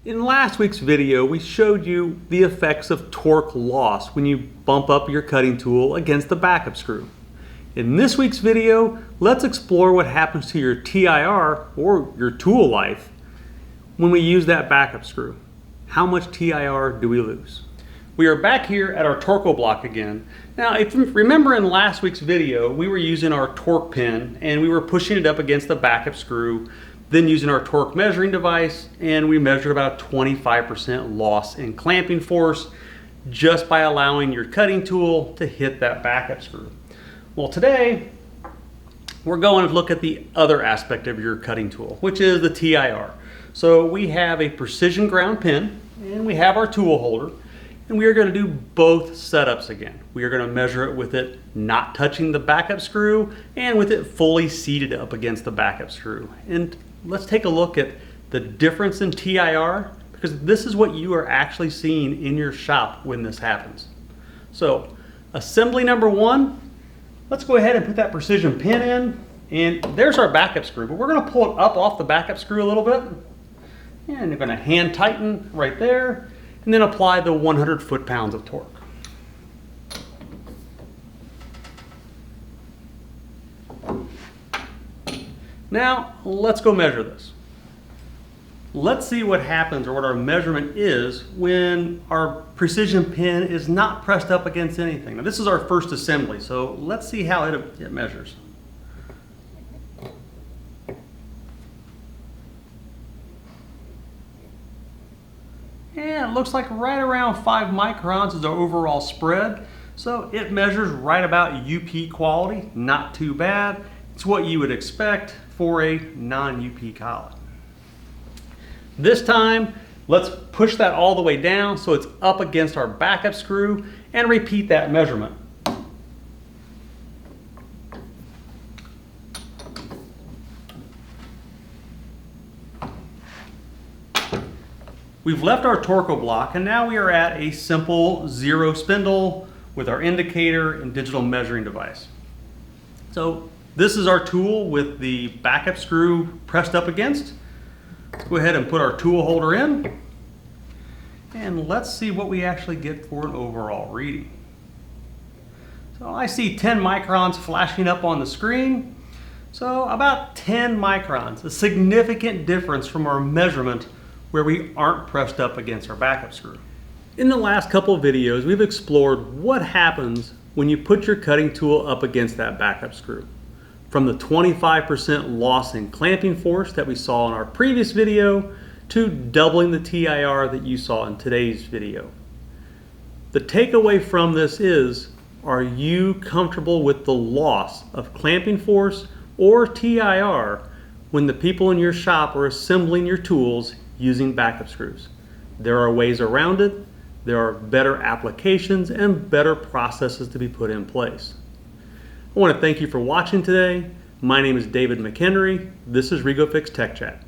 In last week's video, we showed you the effects of torque loss when you bump up your cutting tool against the backup screw. In this week's video, let's explore what happens to your TIR, or your tool life, when we use that backup screw. How much TIR do we lose? We are back here at our torque block again. Now, if you remember in last week's video, we were using our torque pin and we were pushing it up against the backup screw, then using our torque measuring device, and we measured about a 25% loss in clamping force just by allowing your cutting tool to hit that backup screw. Well, today we're going to look at the other aspect of your cutting tool, which is the TIR. So we have a precision ground pin and we have our tool holder, and we are going to do both setups again. We are going to measure it with it not touching the backup screw and with it fully seated up against the backup screw. And let's take a look at the difference in TIR, because this is what you are actually seeing in your shop when this happens. So assembly number one, let's go ahead and put that precision pin in, and there's our backup screw, but we're going to pull it up off the backup screw a little bit, and you're going to hand tighten right there, and then apply the 100 foot-pounds of torque. Now, let's go measure this. Let's see what happens, or what our measurement is, when our precision pin is not pressed up against anything. Now, this is our first assembly, so let's see how it measures. And it looks like right around 5 microns is the overall spread. So it measures right about UP quality, not too bad. It's what you would expect for a non-UP collet. This time, let's push that all the way down so it's up against our backup screw and repeat that measurement. We've left our torque block, and now we are at a simple 0 spindle with our indicator and digital measuring device. So this is our tool with the backup screw pressed up against. Let's go ahead and put our tool holder in, and let's see what we actually get for an overall reading. So I see 10 microns flashing up on the screen. So about 10 microns, a significant difference from our measurement where we aren't pressed up against our backup screw. In the last couple of videos, we've explored what happens when you put your cutting tool up against that backup screw. From the 25% loss in clamping force that we saw in our previous video to doubling the TIR that you saw in today's video. The takeaway from this is, are you comfortable with the loss of clamping force or TIR when the people in your shop are assembling your tools using backup screws? There are ways around it. There are better applications and better processes to be put in place. I want to thank you for watching today. My name is David McHenry. This is REGO-FIX Tech Chat.